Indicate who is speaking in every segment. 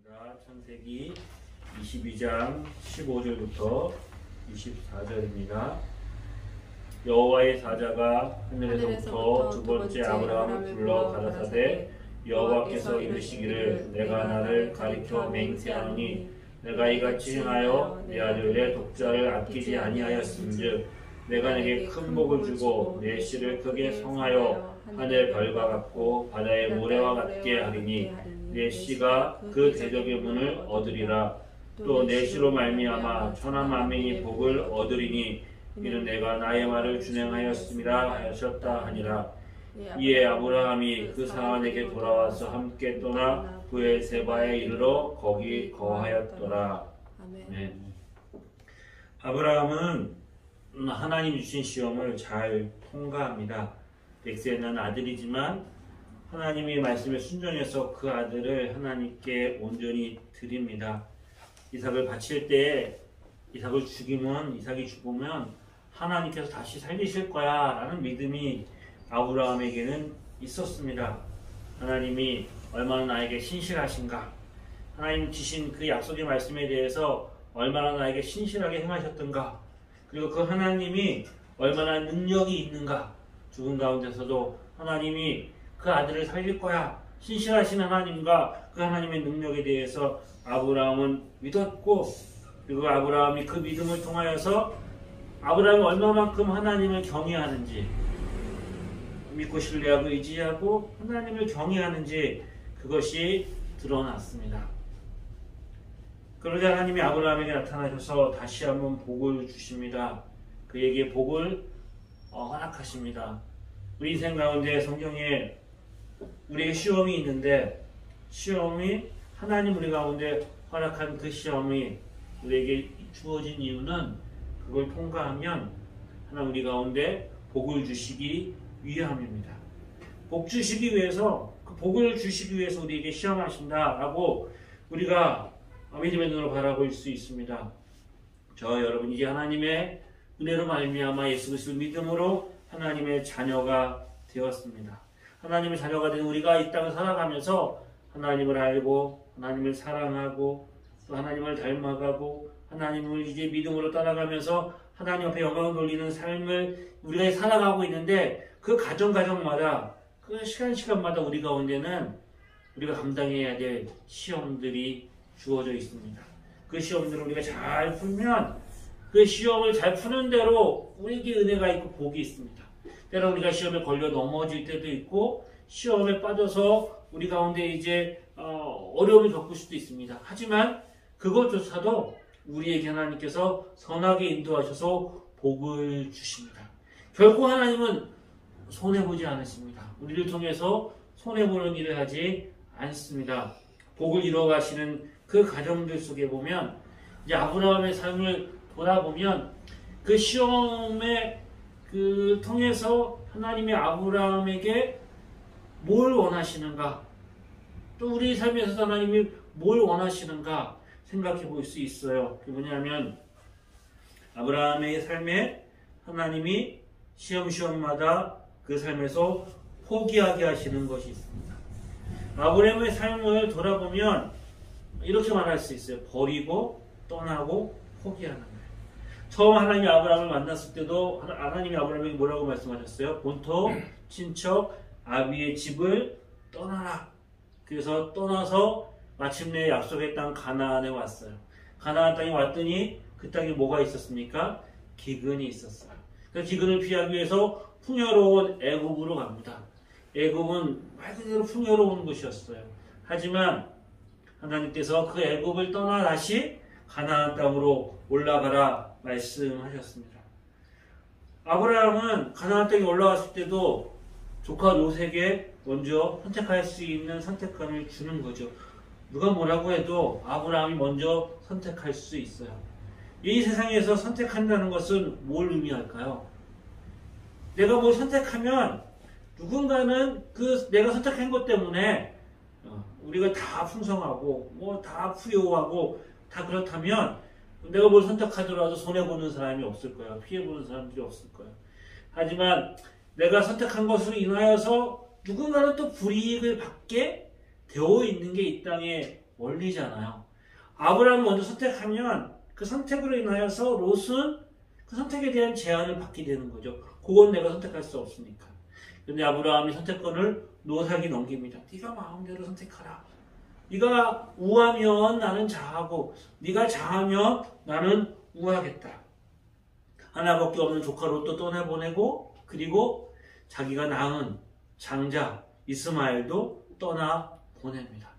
Speaker 1: 창세기 22장 15절부터 24절입니다. 여호와의 사자가 하늘에서부터 두 번째 아브라함을 불러 가라사대 여호와께서 이르시기를 내가 나를 가리켜 맹세하노니 내가 이같이 행하여 내 아들의 독자를 아끼지 아니하였음즉 내가 내게 큰 복을 주고 내 씨를 크게 성하여 하늘 별과 같고 바다의 모래와 같게 하리니 내 씨가 그 대적의 문을 얻으리라. 또 내 씨로 말미암아 천하 만민이 복을 얻으리니 이는 내가 나의 말을 준행하였음이라 하셨다 하니라. 이에 아브라함이 그 사람에게 돌아와서 함께 떠나 브엘세바에 이르러 거기 거하였더라. 네. 아브라함은 하나님 주신 시험을 잘 통과합니다. 백세는 아들이지만 하나님의 말씀에 순종해서 그 아들을 하나님께 온전히 드립니다. 이삭을 바칠 때 이삭을 이삭이 죽으면 하나님께서 다시 살리실 거야 라는 믿음이 아브라함에게는 있었습니다. 하나님이 얼마나 나에게 신실하신가, 하나님 주신 그 약속의 말씀에 대해서 얼마나 나에게 신실하게 행하셨던가, 그리고 그 하나님이 얼마나 능력이 있는가, 죽은 가운데서도 하나님이 그 아들을 살릴 거야, 신실하신 하나님과 그 하나님의 능력에 대해서 아브라함은 믿었고, 그리고 아브라함이 그 믿음을 통하여서 아브라함이 얼마만큼 하나님을 경외하는지, 믿고 신뢰하고 의지하고 하나님을 경외하는지 그것이 드러났습니다. 그러자 하나님이 아브라함에게 나타나셔서 다시 한번 복을 주십니다. 그에게 복을 허락하십니다. 우리 인생 가운데 성경에 우리에게 시험이 있는데, 시험이 하나님 우리 가운데 허락한 그 시험이 우리에게 주어진 이유는 그걸 통과하면 하나님 우리 가운데 복을 주시기 위함입니다. 복 주시기 위해서, 그 복을 주시기 위해서 우리에게 시험하신다라고 우리가 믿음의 눈으로 바라볼 수 있습니다. 저 여러분, 이제 하나님의 은혜로 말미암아 예수 그리스도 믿음으로 하나님의 자녀가 되었습니다. 하나님의 자녀가 된 우리가 이 땅을 살아가면서 하나님을 알고 하나님을 사랑하고 또 하나님을 닮아가고 하나님을 이제 믿음으로 따라가면서 하나님 앞에 영광을 돌리는 삶을 우리가 살아가고 있는데, 그 가정마다 그 시간마다 우리 가운데는 우리가 감당해야 될 시험들이 주어져 있습니다. 그 시험들을 우리가 잘 풀면 그 시험을 잘 푸는 대로 우리에게 은혜가 있고 복이 있습니다. 때로 우리가 시험에 걸려 넘어질 때도 있고 시험에 빠져서 우리 가운데 이제 어려움을 겪을 수도 있습니다. 하지만 그것조차도 우리에게 하나님께서 선하게 인도하셔서 복을 주십니다. 결코 하나님은 손해보지 않으십니다. 우리를 통해서 손해보는 일을 하지 않습니다. 복을 이뤄가시는 그 가정들 속에 보면, 이제 아브라함의 삶을 돌아보면 그 시험에 통해서 하나님이 아브라함에게 뭘 원하시는가, 또 우리 삶에서 하나님이 뭘 원하시는가 생각해 볼 수 있어요. 그게 뭐냐면, 아브라함의 삶에 하나님이 시험마다 그 삶에서 포기하게 하시는 것이 있습니다. 아브라함의 삶을 돌아보면 이렇게 말할 수 있어요. 버리고 떠나고 포기하는 거예요. 처음 하나님이 아브라함을 만났을 때도 하나님이 아브라함에게 뭐라고 말씀하셨어요? 본토, 친척, 아비의 집을 떠나라. 그래서 떠나서 마침내 약속의 땅 가나안에 왔어요. 가나안 땅에 왔더니 그 땅에 뭐가 있었습니까? 기근이 있었어요. 그 기근을 피하기 위해서 풍요로운 애굽으로 갑니다. 애굽은 말 그대로 풍요로운 곳이었어요. 하지만 하나님께서 그 애굽을 떠나 다시 가나안 땅으로 올라가라 말씀하셨습니다. 아브라함은 가나안 땅에 올라갔을 때도 조카 요셉에게 먼저 선택할 수 있는 선택권을 주는 거죠. 누가 뭐라고 해도 아브라함이 먼저 선택할 수 있어요. 이 세상에서 선택한다는 것은 뭘 의미할까요? 내가 뭘 선택하면 누군가는 내가 선택한 것 때문에 우리가 다 풍성하고 다 부유하고 다 그렇다면 내가 뭘 선택하더라도 손해보는 사람이 없을 거야. 피해보는 사람들이 없을 거야. 하지만 내가 선택한 것으로 인하여서 누군가는 또 불이익을 받게 되어 있는 게 이 땅에 원리잖아요. 아브라함이 먼저 선택하면 그 선택으로 인하여서 롯은 그 선택에 대한 제한을 받게 되는 거죠. 그건 내가 선택할 수 없으니까. 근데 아브라함이 선택권을 롯에게 넘깁니다. 네가 마음대로 선택하라. 네가 우하면 나는 자하고 네가 자하면 나는 우하겠다. 하나밖에 없는 조카 롯도 떠나보내고 그리고 자기가 낳은 장자 이스마엘도 떠나보냅니다.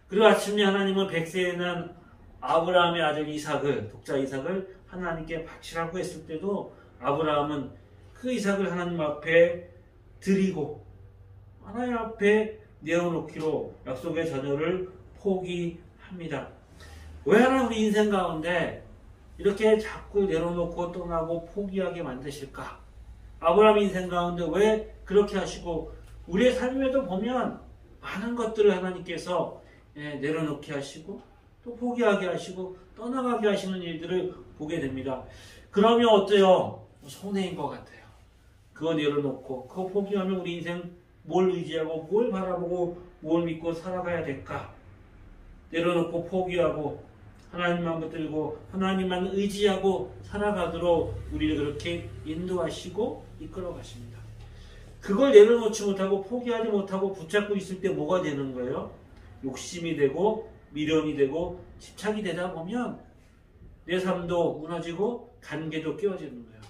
Speaker 1: 그리고 아침에 하나님은 백세에 난 아브라함의 아들 이삭을 독자 이삭을 하나님께 바치라고 했을 때도 아브라함은 그 이삭을 하나님 앞에 드리고 하나님 앞에 내어놓기로 약속의 자녀를 포기합니다. 왜 하나 우리 인생 가운데 이렇게 자꾸 내려놓고 떠나고 포기하게 만드실까? 아브라함 인생 가운데 왜 그렇게 하시고 우리의 삶에도 보면 많은 것들을 하나님께서 내려놓게 하시고 또 포기하게 하시고 떠나가게 하시는 일들을 보게 됩니다. 그러면 어때요? 손해인 것 같아요. 그거 내려놓고 그거 포기하면 우리 인생 뭘 의지하고 뭘 바라보고 뭘 믿고 살아가야 될까? 내려놓고 포기하고 하나님만 붙들고 하나님만 의지하고 살아가도록 우리를 그렇게 인도하시고 이끌어 가십니다. 그걸 내려놓지 못하고 포기하지 못하고 붙잡고 있을 때 뭐가 되는 거예요? 욕심이 되고 미련이 되고 집착이 되다 보면 내 삶도 무너지고 관계도 깨어지는 거예요.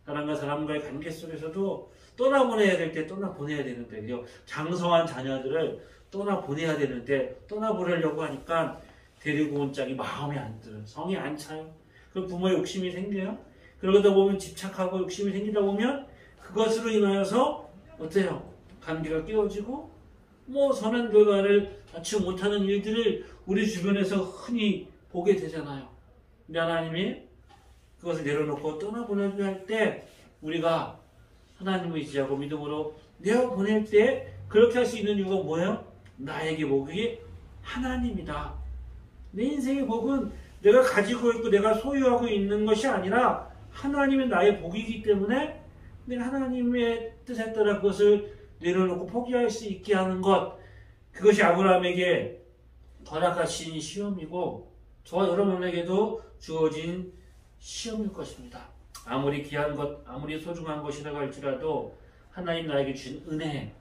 Speaker 1: 사람과 사람과의 관계 속에서도 떠나보내야 될 때 떠나보내야 되는데 장성한 자녀들을 떠나보내야 되는데 떠나보내려고 하니까 데리고 온 짝이 마음에 안 들어요. 성이 안 차요. 그 부모의 욕심이 생겨요. 그러다 보면 집착하고 욕심이 생기다 보면 그것으로 인하여서 어때요? 관계가 깨어지고 선한 결과를 낳지 못하는 일들을 우리 주변에서 흔히 보게 되잖아요. 근데 하나님이 그것을 내려놓고 떠나보내려 할 때 우리가 하나님을 의지하고 믿음으로 내어보낼 때 그렇게 할 수 있는 이유가 뭐예요? 나에게 복이 하나님이다. 내 인생의 복은 내가 가지고 있고 내가 소유하고 있는 것이 아니라 하나님의 나의 복이기 때문에 내가 하나님의 뜻에 따라 그것을 내려놓고 포기할 수 있게 하는 것, 그것이 아브라함에게 허락하신 시험이고 저와 여러분에게도 주어진 시험일 것입니다. 아무리 귀한 것, 아무리 소중한 것이라고 할지라도 하나님 나에게 주신 은혜,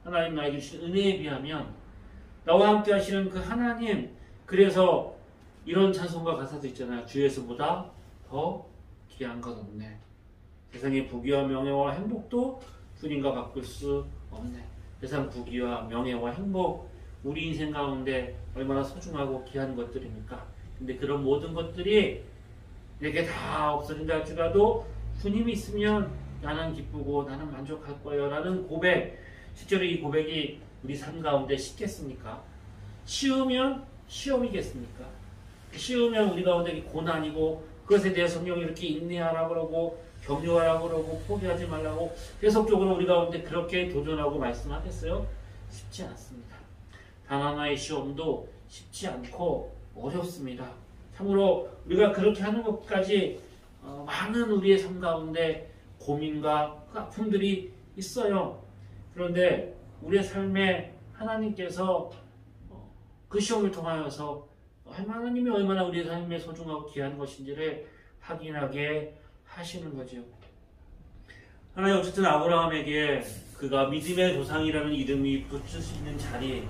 Speaker 1: 하나님 나에게 주신 은혜에 비하면 나와 함께 하시는 그 하나님, 그래서 이런 찬송가 가사도 있잖아요. 주예수보다 더 귀한 것 없네. 세상의 부귀와 명예와 행복도 주님과 바꿀 수 없네. 세상 부귀와 명예와 행복, 우리 인생 가운데 얼마나 소중하고 귀한 것들입니까? 근데 그런 모든 것들이 내게 다 없어진다 할지라도 주님이 있으면 나는 기쁘고 나는 만족할 거예요 라는 고백, 실제로 이 고백이 우리 삶 가운데 쉽겠습니까? 쉬우면 시험이겠습니까? 쉬우면 우리 가운데 고난이고 그것에 대해 성경이 이렇게 인내하라고 그러고 격려하라고 그러고 포기하지 말라고 계속적으로 우리 가운데 그렇게 도전하고 말씀하겠어요? 쉽지 않습니다. 단 하나의 시험도 쉽지 않고 어렵습니다. 참으로 우리가 그렇게 하는 것까지 많은 우리의 삶 가운데 고민과 아픔들이 있어요. 그런데 우리의 삶에 하나님께서 그 시험을 통하여서 하나님이 얼마나 우리의 삶에 소중하고 귀한 것인지를 확인하게 하시는 거죠. 하나님 어쨌든 아브라함에게 그가 믿음의 조상이라는 이름이 붙을 수 있는 자리,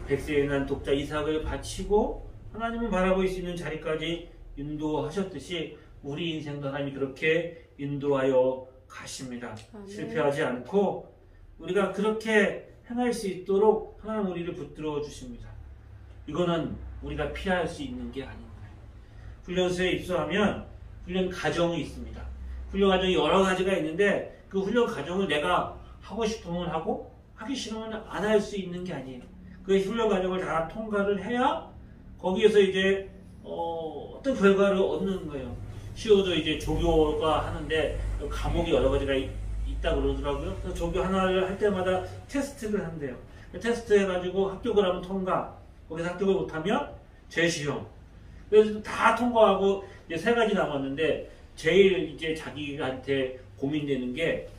Speaker 1: 백세에 난 독자 이삭을 바치고 하나님을 바라볼 수 있는 자리까지 인도하셨듯이 우리 인생도 하나님이 그렇게 인도하여 가십니다. 아멘. 실패하지 않고 우리가 그렇게 행할 수 있도록 하나님 우리를 붙들어 주십니다. 이거는 우리가 피할 수 있는 게 아닌 거예요. 훈련소에 입소하면 훈련 과정이 있습니다. 훈련 과정이 여러 가지가 있는데 그 훈련 과정을 내가 하고 싶으면 하고 하기 싫으면 안 할 수 있는 게 아니에요. 그 훈련 과정을 다 통과를 해야 거기에서 이제 어떤 결과를 얻는 거예요. 시오도 이제 조교가 하는데 과목이 여러 가지가 있다 그러더라고요. 그래서 조교 하나를 할 때마다 테스트를 한대요. 테스트 해가지고 합격을 하면 통과, 거기서 합격을 못하면 재시험. 그래서 다 통과하고 이제 3가지 남았는데 제일 이제 자기한테 고민되는 게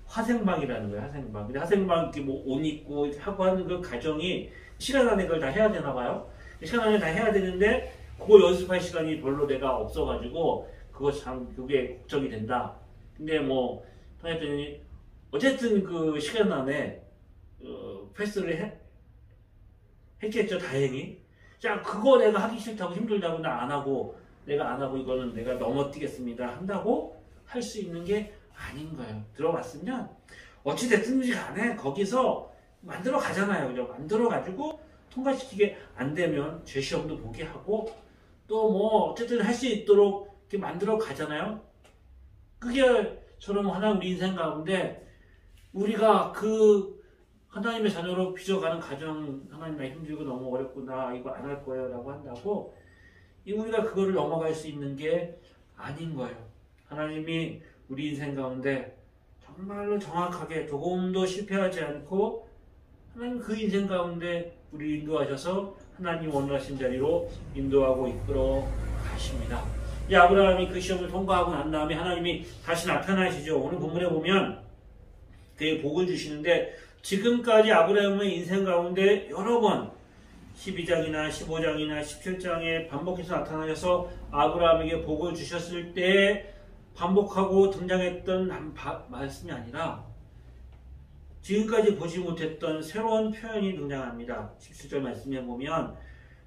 Speaker 1: 화생방이라는 거예요. 화생방. 근데 화생방 이렇게 옷 입고 하고 하는 그 과정이 시간 안에 그걸 다 해야 되나 봐요. 시간 안에 다 해야 되는데 그걸 연습할 시간이 별로 내가 없어가지고 그거 참 그게 걱정이 된다. 근데 뭐 통했더니 어쨌든 그 시간 안에 패스를 했겠죠, 다행히. 자, 그거 내가 하기 싫다고 힘들다고 나 안 하고 내가 안 하고 이거는 내가 넘어뛰겠습니다 한다고 할 수 있는 게 아닌 거예요. 들어봤으면 어찌됐든지 간에 거기서 만들어 가잖아요. 그죠? 만들어 가지고 통과시키게 안 되면 재시험도 보게 하고 또 뭐 어쨌든 할 수 있도록 이렇게 만들어 가잖아요. 그게 저는 하나 우리 인생 가운데 우리가 그 하나님의 자녀로 빚어가는 가정, 하나님 나 힘들고 너무 어렵구나 이거 안 할 거예요 라고 한다고 우리가 그거를 넘어갈 수 있는 게 아닌 거예요. 하나님이 우리 인생 가운데 정말로 정확하게 조금도 실패하지 않고 하나님 그 인생 가운데 우리 인도하셔서 하나님 원하신 자리로 인도하고 이끌어 가십니다. 이 아브라함이 그 시험을 통과하고 난 다음에 하나님이 다시 나타나시죠. 오늘 본문에 보면 그의 복을 주시는데 지금까지 아브라함의 인생 가운데 여러 번 12장이나 15장이나 17장에 반복해서 나타나셔서 아브라함에게 복을 주셨을 때 반복하고 등장했던 말씀이 아니라 지금까지 보지 못했던 새로운 표현이 등장합니다. 17절 말씀에 보면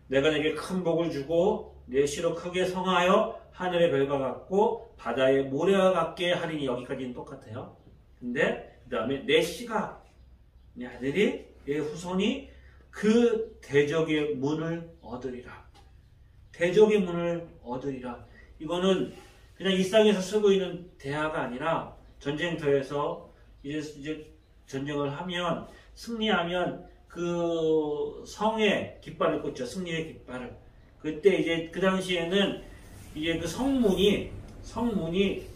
Speaker 1: 내가 내게 큰 복을 주고 내 씨로 크게 성하여 하늘의 별과 같고 바다의 모래와 같게 하리니 여기까지는 똑같아요. 근데 그 다음에 내 씨가 내 아들이 내 후손이 그 대적의 문을 얻으리라. 대적의 문을 얻으리라. 이거는 그냥 일상에서 쓰고 있는 대화가 아니라 전쟁터에서 이제 전쟁을 하면 승리하면 그 성에 깃발을 꽂죠. 승리의 깃발을. 그때 이제 그 당시에는 이제 그 성문이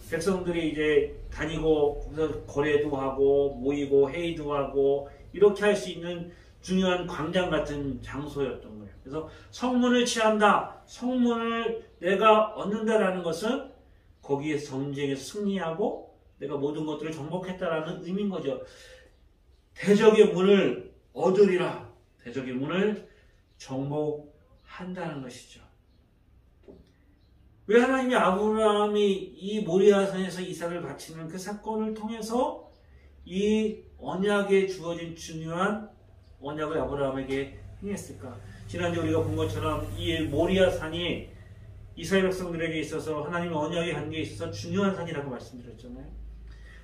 Speaker 1: 백성들이 이제 다니고 거기서 거래도 하고 모이고 회의도 하고 이렇게 할 수 있는 중요한 광장 같은 장소였던 거예요. 그래서 성문을 취한다. 성문을 내가 얻는다라는 것은 거기에 전쟁에서 승리하고 내가 모든 것들을 정복했다라는 의미인 거죠. 대적의 문을 얻으리라. 대적의 문을 정복한다는 것이죠. 왜 하나님이 아브라함이 이 모리아산에서 이삭을 바치는 그 사건을 통해서 이 언약에 주어진 중요한 언약을 아브라함에게 행했을까? 지난주 우리가 본 것처럼 이 모리아산이 이스라엘 백성들에게 있어서 하나님의 언약의 관계에 있어서 중요한 산이라고 말씀드렸잖아요.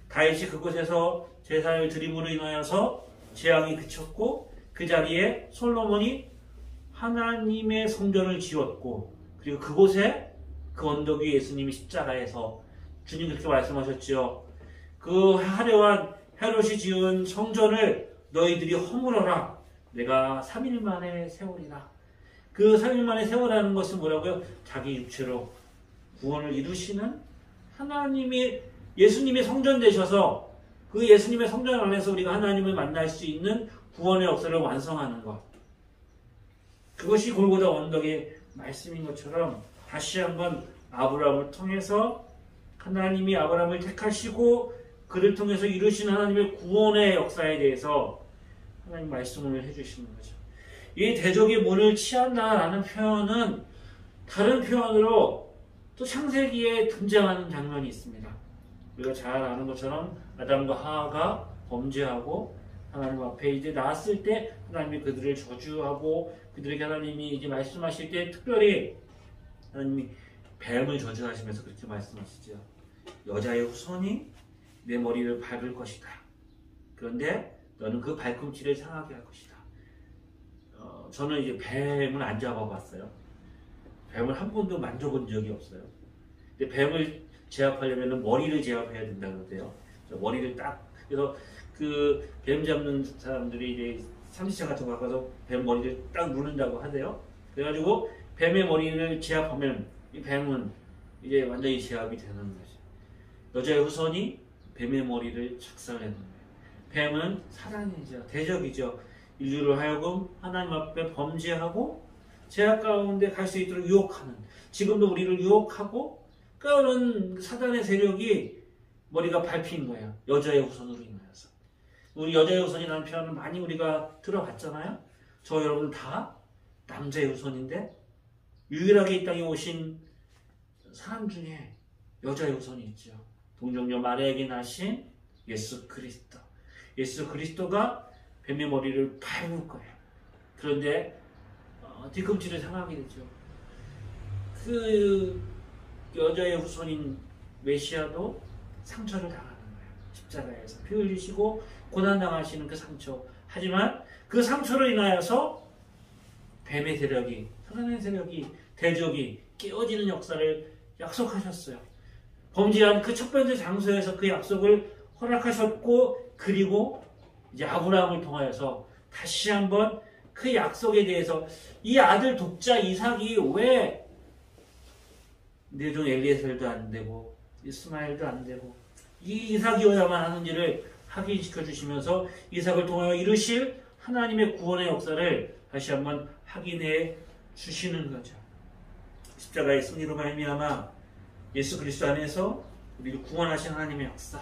Speaker 1: 다윗이 그곳에서 제사를 드림으로 인하여서 재앙이 그쳤고 그 자리에 솔로몬이 하나님의 성전을 지었고 그리고 그곳에 그 언덕 위에 예수님이 십자가에서 주님 그렇게 말씀하셨죠. 그 화려한 헤롯이 지은 성전을 너희들이 허물어라. 내가 3일 만에 세우리라. 그 3일 만에 세우라는 것은 뭐라고요? 자기 육체로 구원을 이루시는 하나님이 예수님의 성전 되셔서 그 예수님의 성전 안에서 우리가 하나님을 만날 수 있는 구원의 역사를 완성하는 것. 그것이 골고다 언덕의 말씀인 것처럼 다시 한번 아브라함을 통해서 하나님이 아브라함을 택하시고 그를 통해서 이루신 하나님의 구원의 역사에 대해서 하나님 말씀을 해주시는 거죠. 이 대적의 문을 취한다라는 표현은 다른 표현으로 또 창세기에 등장하는 장면이 있습니다. 우리가 잘 아는 것처럼 아담과 하와가 범죄하고 하나님 앞에 이제 나왔을 때 하나님이 그들을 저주하고 그들에게 하나님이 이제 말씀하실 때 특별히 하나님이 뱀을 저주하시면서 그렇게 말씀하시죠. 여자의 후손이 내 머리를 밟을 것이다. 그런데 너는 그 발꿈치를 상하게 할 것이다. 저는 이제 뱀을 안 잡아봤어요. 뱀을 한 번도 만져본 적이 없어요. 근데 뱀을 제압하려면 머리를 제압해야 된다고 그러대요. 머리를 딱 그래서 그 뱀 잡는 사람들이 이제 삼지창 같은 거 가서 뱀 머리를 딱 누른다고 하대요. 그래가지고 뱀의 머리를 제압하면 이 뱀은 이제 완전히 제압이 되는 거죠. 여자의 후손이 뱀의 머리를 착살내는 거예요. 뱀은 사단이죠. 대적이죠. 인류를 하여금 하나님 앞에 범죄하고 죄악 가운데 갈 수 있도록 유혹하는, 지금도 우리를 유혹하고 그런 사단의 세력이 머리가 밟힌 거예요. 여자의 후손으로 인하여서. 우리 여자의 후손이라는 표현을 많이 우리가 들어봤잖아요. 저 여러분 다 남자의 후손인데 유일하게 이 땅에 오신 사람 중에 여자의 후손이 있죠. 동정녀 마리아에게 나신 예수 그리스도. 예수 그리스도가 뱀의 머리를 밟을 거예요. 그런데 뒤꿈치를 상하게 되죠. 그 여자의 후손인 메시아도 상처를 당하는 거예요. 십자가에서 피 흘리시고 고난당하시는 그 상처. 하지만 그 상처로 인하여서 뱀의 세력이, 사단의 세력이, 대적이 깨어지는 역사를 약속하셨어요. 범죄한 그 첫 번째 장소에서 그 약속을 허락하셨고, 그리고 이제 아브라함을 통하여서 다시 한번 그 약속에 대해서 이 아들 독자 이삭이 왜 내 종 엘리에셀도 안 되고 이스마엘도 안 되고 이 이삭이어야만 하는지를 확인시켜 주시면서 이삭을 통하여 이루실 하나님의 구원의 역사를 다시 한번 확인해 주시는 거죠. 십자가의 승리로 말미암아 예수 그리스도 안에서 우리를 구원하신 하나님의 역사,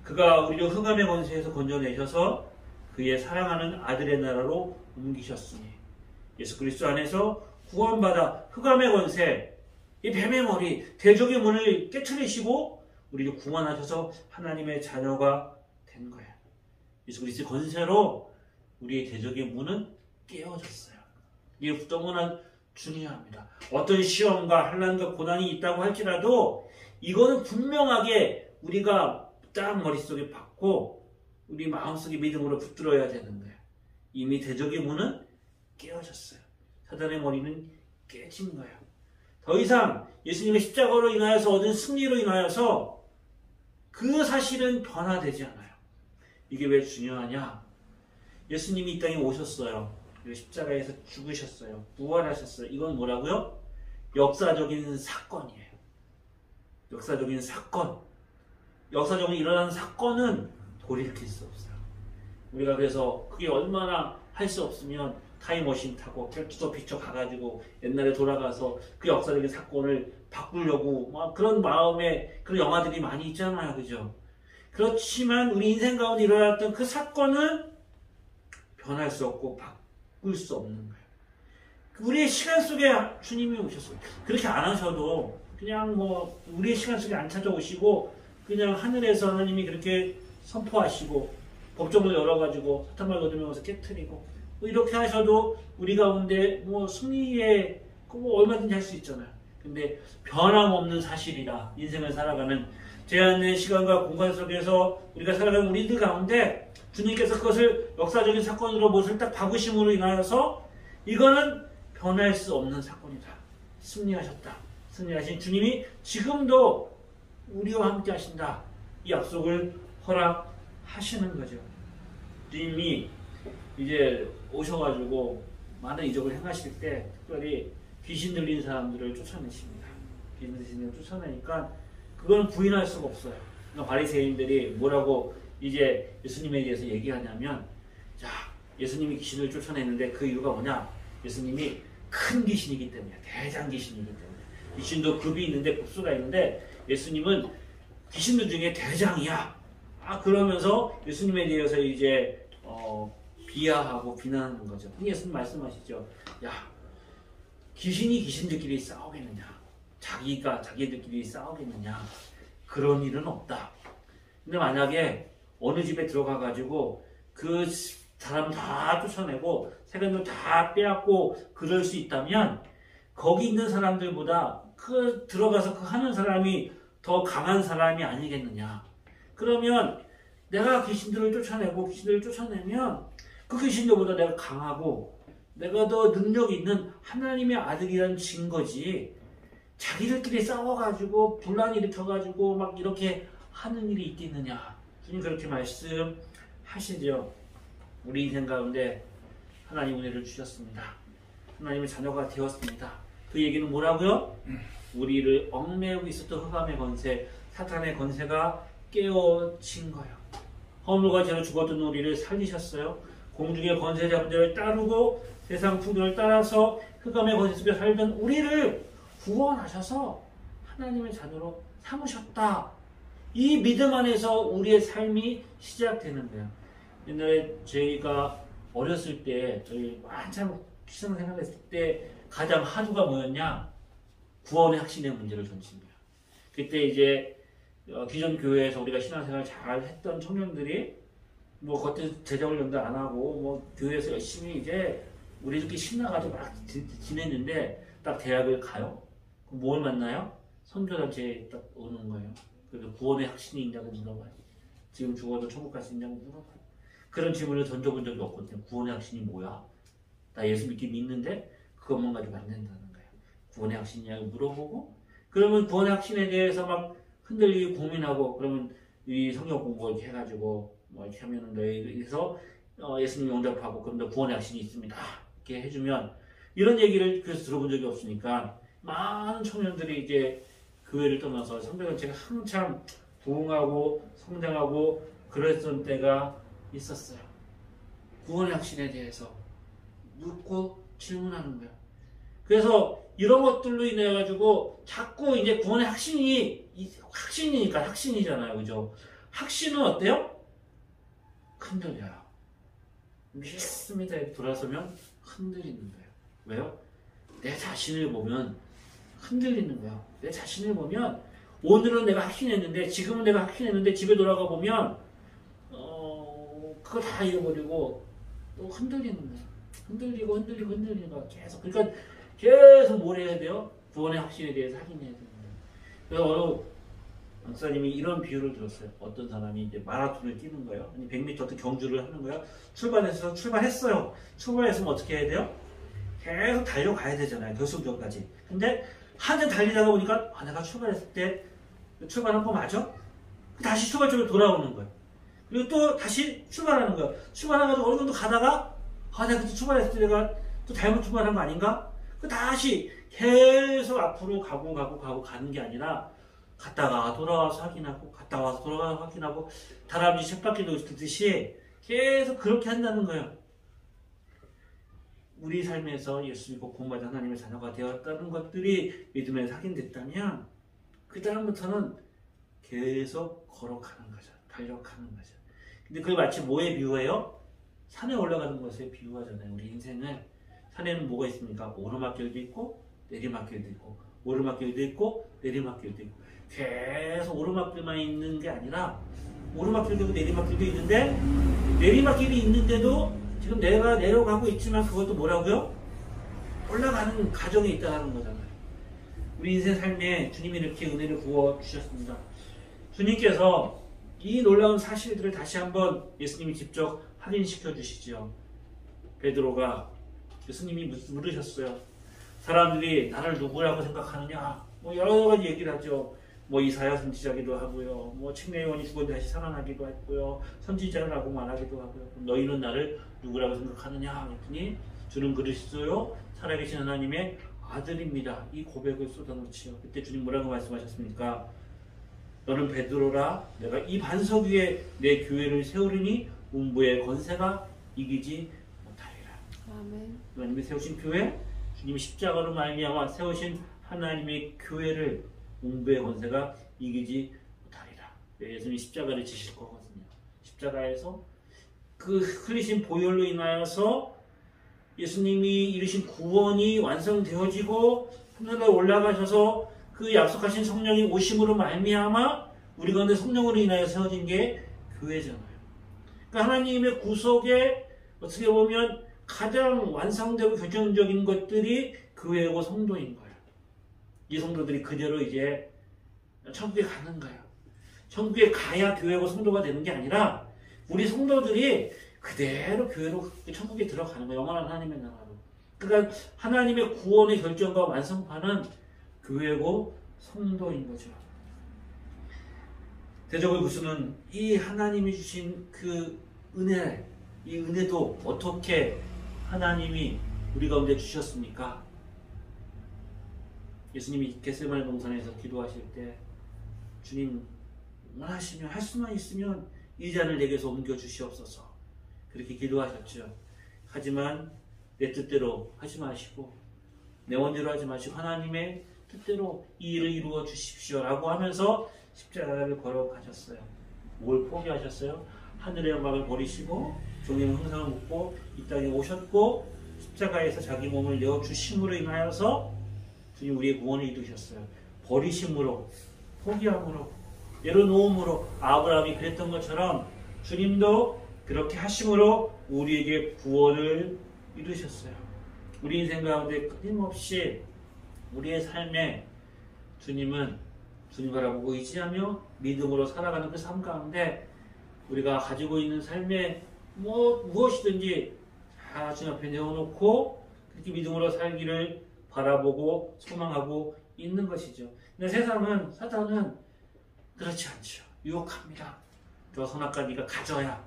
Speaker 1: 그가 우리를 흑암의 권세에서 건져내셔서 그의 사랑하는 아들의 나라로 옮기셨으니 예수 그리스도 안에서 구원받아 흑암의 권세, 이 뱀의 머리, 대적의 문을 깨트리시고 우리를 구원하셔서 하나님의 자녀가 된 거예요. 예수 그리스도의 권세로 우리의 대적의 문은 깨어졌어요. 이게 너무나 중요합니다. 어떤 시험과 환난과 고난이 있다고 할지라도 이거는 분명하게 우리가 딱 머릿속에 박고 우리 마음속에 믿음으로 붙들어야 되는 거예요. 이미 대적의 문은 깨어졌어요. 사단의 머리는 깨진 거예요. 더 이상 예수님의 십자가로 인하여서 얻은 승리로 인하여서 그 사실은 변화되지 않아요. 이게 왜 중요하냐? 예수님이 이 땅에 오셨어요. 그리고 십자가에서 죽으셨어요. 부활하셨어요. 이건 뭐라고요? 역사적인 사건이에요. 역사적인 사건. 역사적으로 일어난 사건은 돌이킬 수 없어요. 우리가 그래서 그게 얼마나 할 수 없으면 타임머신 타고 펼쳐서 비춰 가가지고 옛날에 돌아가서 그 역사적인 사건을 바꾸려고 막 그런 마음에 그런 영화들이 많이 있잖아요. 그죠? 그렇지만 우리 인생 가운데 일어났던 그 사건은 변할 수 없고 바꿀 수 없는 거예요. 우리의 시간 속에 주님이 오셨어요. 그렇게 안 하셔도 그냥 뭐 우리의 시간 속에 안 찾아오시고 그냥 하늘에서 하나님이 그렇게 선포하시고 법정을 열어가지고 사탄을 거두면서 깨트리고 뭐 이렇게 하셔도 우리 가운데 뭐 승리에 뭐 얼마든지 할 수 있잖아요. 근데 변함없는 사실이다. 인생을 살아가는 제한된 시간과 공간 속에서 우리가 살아가는 우리들 가운데 주님께서 그것을 역사적인 사건으로 못을 딱 박으심으로 인하여서 이거는 변할 수 없는 사건이다. 승리하셨다. 승리하신 주님이 지금도 우리와 함께 하신다. 이 약속을 허락하시는 거죠. 주님이 이제 오셔가지고 많은 이적을 행하실 때 특별히 귀신 들린 사람들을 쫓아내십니다. 귀신 들린 사람들을 쫓아내니까 그건 부인할 수가 없어요. 그러니까 바리새인들이 뭐라고 이제 예수님에 대해서 얘기하냐면, 자, 예수님이 귀신을 쫓아내는데 그 이유가 뭐냐? 예수님이 큰 귀신이기 때문이야. 대장 귀신이기 때문에. 귀신도 급이 있는데 급수가 있는데 예수님은 귀신들 중에 대장이야. 그러면서 예수님에 대해서 이제 비하하고 비난하는 거죠. 예수님 말씀하시죠. 야, 귀신이 귀신들끼리 싸우겠느냐? 자기가 자기들끼리 싸우겠느냐? 그런 일은 없다. 근데 만약에 어느 집에 들어가가지고 그 사람 다 쫓아내고 세간들 다 빼앗고 그럴 수 있다면 거기 있는 사람들보다 그 들어가서 그 하는 사람이 더 강한 사람이 아니겠느냐? 그러면 내가 귀신들을 쫓아내고 귀신들을 쫓아내면 그 귀신들보다 내가 강하고 내가 더 능력 있는 하나님의 아들이라는 증거지. 자기들끼리 싸워가지고 분란 일으켜가지고 막 이렇게 하는 일이 있겠느냐? 주님 그렇게 말씀하시죠. 우리 인생 가운데 하나님 은혜를 주셨습니다. 하나님의 자녀가 되었습니다. 그 얘기는 뭐라고요? 우리를 얽매우고 있었던 흑암의 권세, 사탄의 권세가 깨어진 거예요. 허물과 죄로 죽었던 우리를 살리셨어요. 공중의 권세 잡은 자를 따르고 세상 풍경을 따라서 흑암의 권세 속에 살던 우리를 구원하셔서 하나님의 자녀로 삼으셨다. 이 믿음 안에서 우리의 삶이 시작되는 거예요. 옛날에 저희가 어렸을 때 저희 한참 신앙생활했을 때 가장 하두가 뭐였냐? 구원의 확신의 문제를 던진 거야. 그때 이제 기존 교회에서 우리가 신앙생활 잘 했던 청년들이 뭐 겉에 제자훈련도 안 하고 뭐 교회에서 열심히 이제 우리들끼리 신나가지고 막 지냈는데 딱 대학을 가요. 그럼 뭘 만나요? 선교단체에 딱 오는 거예요. 그래서 구원의 확신이 있냐고 물어봐요. 지금 죽어도 천국 갈 수 있냐고 물어봐요. 그런 질문을 던져본 적이 없거든요. 구원의 확신이 뭐야? 나 예수 믿는데 그것만 가지고 안 된다는 거예요. 구원의 확신이냐고 물어보고 그러면 구원의 확신에 대해서 막 흔들리고 고민하고 그러면 이 성경 공부 이렇게 해가지고 뭐 이렇게 하면은 너희에서 예수님 영접하고 그럼 너 구원의 확신이 있습니다. 이렇게 해주면 이런 얘기를 그래서 들어본 적이 없으니까 많은 청년들이 이제 교회를 떠나서 성경전체가 한참 부흥하고 성장하고 그랬던 때가 있었어요. 구원의 확신에 대해서 묻고 질문하는 거예요. 그래서 이런 것들로 인해 가지고 자꾸 이제 구원의 확신이니까 확신이잖아요, 그죠? 확신은 어때요? 흔들려요. 믿습니다. 돌아서면 흔들리는 거예요. 왜요? 내 자신을 보면 흔들리는 거예요. 내 자신을 보면 오늘은 내가 확신했는데 지금은 내가 확신했는데 집에 돌아가 보면 그거 다 잃어버리고 또 흔들리는 거예요. 흔들리는 거예요. 계속. 그러니까 계속 뭘 해야 돼요? 구원의 확신에 대해서 확인해야 돼요. 그래서 어느 목사님이 이런 비유를 들었어요. 어떤 사람이 이제 마라톤을 뛰는 거예요. 100m 경주를 하는 거예요. 출발했어요. 출발했으면 어떻게 해야 돼요? 계속 달려가야 되잖아요. 결승점까지. 근데 한참 달리다가 보니까 내가 출발했을 때 출발한 거 맞아? 다시 출발점으로 돌아오는 거예요. 그리고 또 다시 출발하는 거예요. 출발해가지고 어느 정도 가다가 내가 그때 출발했을 때 내가 또 잘못 출발한 거 아닌가? 다시 계속 앞으로 가고 가는 게 아니라 갔다가 돌아와서 확인하고 갔다 와서 돌아와서 확인하고 다람쥐 쳇바퀴도 듣듯이 계속 그렇게 한다는 거예요. 우리 삶에서 예수 믿고 구원받은 하나님의 자녀가 되었다는 것들이 믿음에 확인됐다면 그 다음부터는 계속 걸어가는 거죠. 달려가는 거죠. 근데 그게 마치 뭐에 비유해요? 산에 올라가는 것에 비유하잖아요. 우리 인생을. 산에는 뭐가 있습니까? 오르막길도 있고 내리막길도 있고 오르막길도 있고 내리막길도 있고 계속 오르막길만 있는 게 아니라 오르막길도 있고 내리막길도 있는데 내리막길이 있는데도 지금 내가 내려가고 있지만 그것도 뭐라고요? 올라가는 과정에 있다는 거잖아요. 우리 인생 삶에 주님이 이렇게 은혜를 부어 주셨습니다. 주님께서 이 놀라운 사실들을 다시 한번 예수님이 직접 확인시켜 주시죠. 베드로가 예수님이 물으셨어요. 사람들이 나를 누구라고 생각하느냐? 뭐 여러 가지 얘기를 하죠. 뭐 이사야 선지자기도 하고요. 뭐 책내원이 죽었는데 다시 살아나기도 했고요. 선지자라고 말하기도 하고요. 너희는 나를 누구라고 생각하느냐? 했더니 주는 그리스도요 살아계신 하나님의 아들입니다. 이 고백을 쏟아놓지요. 그때 주님 뭐라고 말씀하셨습니까? 너는 베드로라. 내가 이 반석 위에 내 교회를 세우리니 음부의 권세가 이기지 못하리라. 아멘. 하나님이 세우신 교회, 주님이 십자가로 말미암아 세우신 하나님의 교회를 음부의 권세가 이기지 못하리라. 예수님이 십자가를 지실 거거든요. 십자가에서 그 흘리신 보혈로 인하여서 예수님이 이루신 구원이 완성되어지고 하늘에 올라가셔서 그 약속하신 성령이 오심으로 말미암아 우리 가운데 성령으로 인하여 세워진 게 교회잖아요. 그러니까 하나님의 구속에 어떻게 보면 가장 완성되고 결정적인 것들이 교회고 성도인 거예요. 이 성도들이 그대로 이제 천국에 가는 거예요. 천국에 가야 교회고 성도가 되는 게 아니라 우리 성도들이 그대로 교회로 천국에 들어가는 거예요. 영원한 하나님의 나라로. 그러니까 하나님의 구원의 결정과 완성판은 교회고 성도인 거죠. 대적의 구수는 이 하나님이 주신 그 은혜, 이 은혜도 어떻게 하나님이 우리 가운데 주셨습니까? 예수님이 겟세마네 동산에서 기도하실 때 주님 원하시면 할 수만 있으면 이 잔을 내게서 옮겨 주시옵소서 그렇게 기도하셨죠. 하지만 내 뜻대로 하지 마시고 내 원대로 하지 마시고 하나님의 뜻대로 이 일을 이루어 주십시오 라고 하면서 십자가를 걸어가셨어요. 뭘 포기하셨어요? 하늘의 영광을 버리시고 종의 형상을 묻고 이 땅에 오셨고 십자가에서 자기 몸을 내어주심으로 인하여서 주님 우리의 구원을 이루셨어요. 버리심으로, 포기함으로, 내려놓음으로 아브라함이 그랬던 것처럼 주님도 그렇게 하심으로 우리에게 구원을 이루셨어요. 우리 인생 가운데 끊임없이 우리의 삶에 주님은 주님 바라보고 의지하며 믿음으로 살아가는 그 삶 가운데 우리가 가지고 있는 삶에 무엇이든지 다 주님 앞에 내어놓고 그렇게 믿음으로 살기를 바라보고 소망하고 있는 것이죠. 근데 세상은, 사탄은 그렇지 않죠. 유혹합니다. 저 선악과 네가 가져야,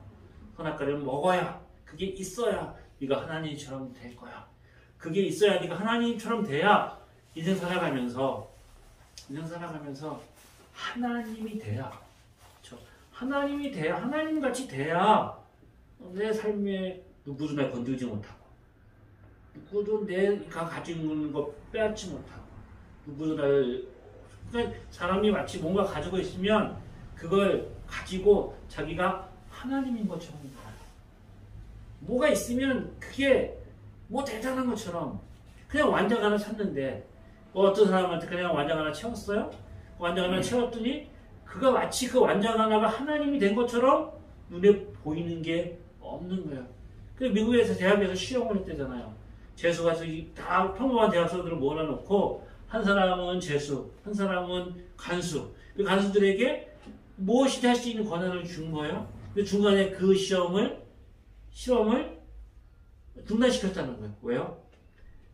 Speaker 1: 선악과를 먹어야, 그게 있어야 네가 하나님처럼 될 거야. 그게 있어야 네가 하나님처럼 돼야 인생 살아가면서 하나님이 돼야, 그렇죠? 하나님이 돼야, 하나님같이 돼야 내 삶에 누구도 날 건들지 못하고, 누구도 내가 가지고 있는 거 빼앗지 못하고, 누구도 날, 그러니까 사람이 마치 뭔가 가지고 있으면 그걸 가지고 자기가 하나님인 것처럼 봐요. 뭐가 있으면 그게 뭐 대단한 것처럼 그냥 완장 하나 샀는데 어떤 사람한테 그냥 완장 하나 채웠어요? 완장 하나 채웠더니 그가 마치 그 완장 하나가 하나님이 된 것처럼 눈에 보이는 게 없는 거예요. 그래서 미국에서 대학에서 시험을 했대잖아요. 재수가 다 평범한 대학생들을 모아놓고 한 사람은 재수, 한 사람은 간수. 그 간수들에게 무엇이든 할 수 있는 권한을 준 거예요. 근데 중간에 그 실험을 중단시켰다는 거예요. 왜요?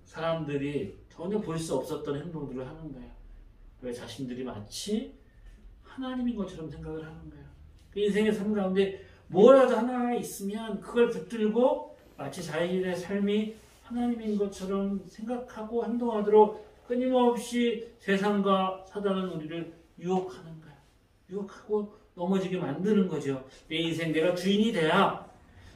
Speaker 1: 사람들이 전혀 볼 수 없었던 행동들을 하는 거예요. 왜? 자신들이 마치 하나님인 것처럼 생각을 하는 거예요. 그 인생의 삶 가운데 뭐라도 하나 있으면 그걸 붙들고 마치 자신의 삶이 하나님인 것처럼 생각하고 행동하도록 끊임없이 세상과 사단은 우리를 유혹하는 거예요. 유혹하고 넘어지게 만드는 거죠. 내 인생 내가 주인이 돼야,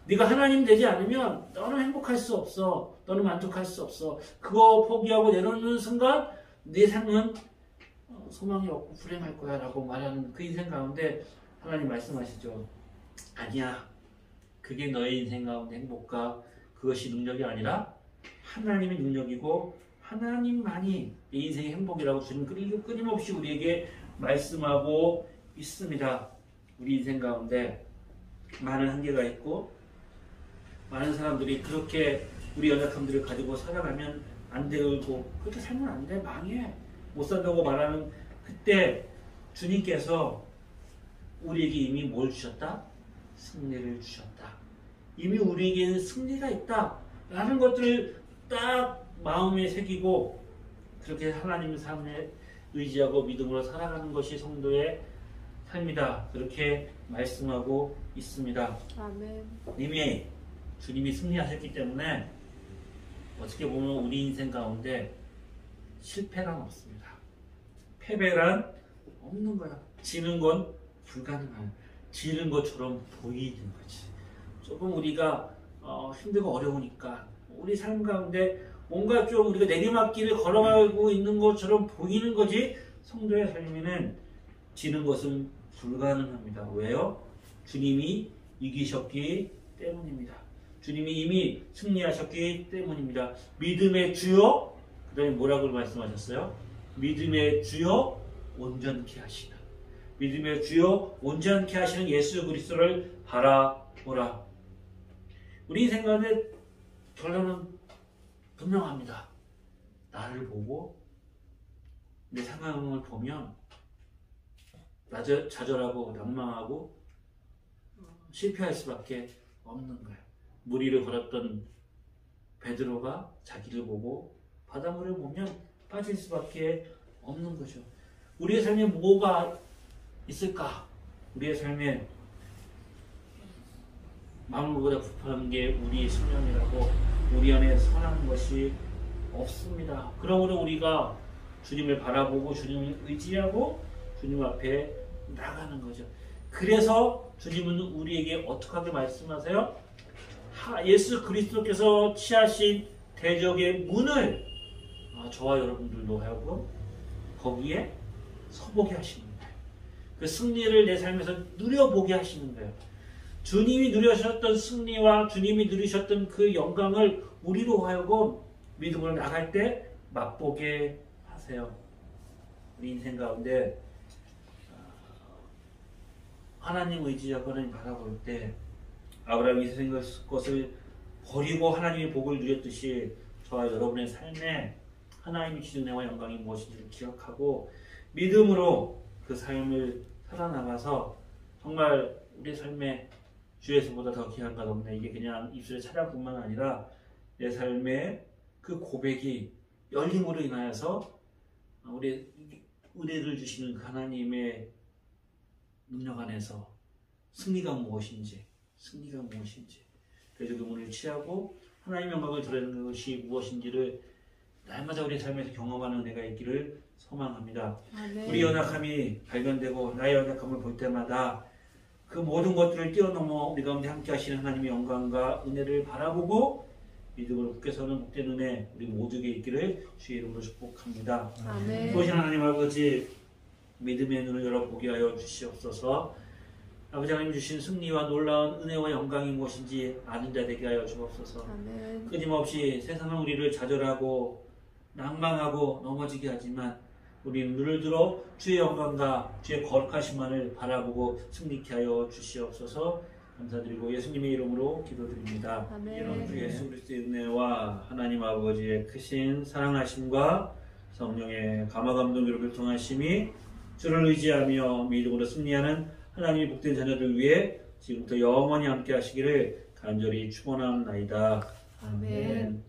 Speaker 1: 네가 하나님 되지 않으면 너는 행복할 수 없어. 너는 만족할 수 없어. 그거 포기하고 내려놓는 순간 내 삶은 소망이 없고 불행할 거야 라고 말하는 그 인생 가운데 하나님 말씀하시죠. 아니야. 그게 너의 인생 가운데 행복과 그것이 능력이 아니라 하나님의 능력이고 하나님만이 내 인생의 행복이라고 주님 끊임없이 우리에게 말씀하고 있습니다. 우리 인생 가운데 많은 한계가 있고 많은 사람들이 그렇게 우리 연약함들을 가지고 살아가면 안 되고 그렇게 살면 안 돼, 망해, 못 산다고 말하는 그때 주님께서 우리에게 이미 뭘 주셨다? 승리를 주셨다. 이미 우리에게는 승리가 있다 라는 것들을 딱 마음에 새기고 그렇게 하나님의 삶에 의지하고 믿음으로 살아가는 것이 성도의 삶이다. 그렇게 말씀하고 있습니다.
Speaker 2: 아멘.
Speaker 1: 이미 주님이 승리하셨기 때문에 어떻게 보면 우리 인생 가운데 실패란 없습니다. 패배란 없는 거야. 지는 건 불가능한, 지는 것처럼 보이는 거지. 조금 우리가 힘들고 어려우니까 우리 삶 가운데 뭔가 좀 우리가 내리막길을 걸어가고 있는 것처럼 보이는 거지, 성도의 삶에는 지는 것은 불가능합니다. 왜요? 주님이 이기셨기 때문입니다. 주님이 이미 승리하셨기 때문입니다. 믿음의 주요, 그 다음에 뭐라고 말씀하셨어요? 믿음의 주요 온전케 하시는, 믿음의 주요 온전케 하시는 예수 그리스도를 바라보라. 우리 인생 가운데 결론은 분명합니다. 나를 보고 내 상황을 보면 좌절하고 낭망하고 실패할 수밖에 없는 거예요. 무리를 걸었던 베드로가 자기를 보고 바닷물을 보면 빠질 수밖에 없는 거죠. 우리의 삶에 뭐가 있을까? 우리의 삶에 만물보다 부패한 게 우리의 신념이라고, 우리 안에 선한 것이 없습니다. 그러므로 우리가 주님을 바라보고 주님을 의지하고 주님 앞에 나가는 거죠. 그래서 주님은 우리에게 어떻게 하게 말씀하세요? 예수 그리스도께서 취하신 대적의 문을 저와 여러분들로 하여금 거기에 서보게 하시는 거예요. 그 승리를 내 삶에서 누려보게 하시는 거예요. 주님이 누리셨던 승리와 주님이 누리셨던 그 영광을 우리로 하여금 믿음으로 나갈 때 맛보게 하세요. 우리 인생 가운데 하나님 의지하고 하나님 바라볼 때 아브라함이 세상 것을 버리고 하나님의 복을 누렸듯이 저와 여러분의 삶에 하나님이 주신 은혜와 영광이 무엇인지를 기억하고 믿음으로 그 삶을 살아나가서 정말 우리 삶에 주에서보다 더 귀한 것 없네. 이게 그냥 입술의 찬양뿐만 아니라 내 삶의 그 고백이 열림으로 인하여서 우리 은혜를 주시는 그 하나님의 능력 안에서 승리가 무엇인지 그래서 그 문을 취하고 하나님의 영광을 드러내는 것이 무엇인지를 날마다 우리 삶에서 경험하는 은혜가 있기를 소망합니다.
Speaker 2: 아멘.
Speaker 1: 우리 연약함이 발견되고 나의 연약함을 볼 때마다 그 모든 것들을 뛰어넘어 우리 가운데 함께 하시는 하나님의 영광과 은혜를 바라보고 믿음으로 굳게 서는 복된 은혜 우리 모두에게 있기를 주의 이름으로 축복합니다.
Speaker 2: 아멘.
Speaker 1: 무엇이나 하나님 아버지 믿음의 눈을 열어보게 하여 주시옵소서. 아버지 하나님 주신 승리와 놀라운 은혜와 영광이 무엇인지 아는 자 되게 하여 주옵소서.
Speaker 2: 아멘.
Speaker 1: 끊임없이 세상은 우리를 좌절하고 낭망하고 넘어지게 하지만 우리는 눈을 들어 주의 영광과 주의 거룩하심만을 바라보고 승리케 하여 주시옵소서. 감사드리고 예수님의 이름으로 기도드립니다.
Speaker 2: 아멘.
Speaker 1: 이런 주 예수 그리스도의 은혜와 하나님 아버지의 크신 사랑하심과 성령의 감화감동으로 교통하심이 주를 의지하며 믿음으로 승리하는 하나님의 복된 자녀들 위해 지금부터 영원히 함께 하시기를 간절히 축원합니다.
Speaker 2: 아멘.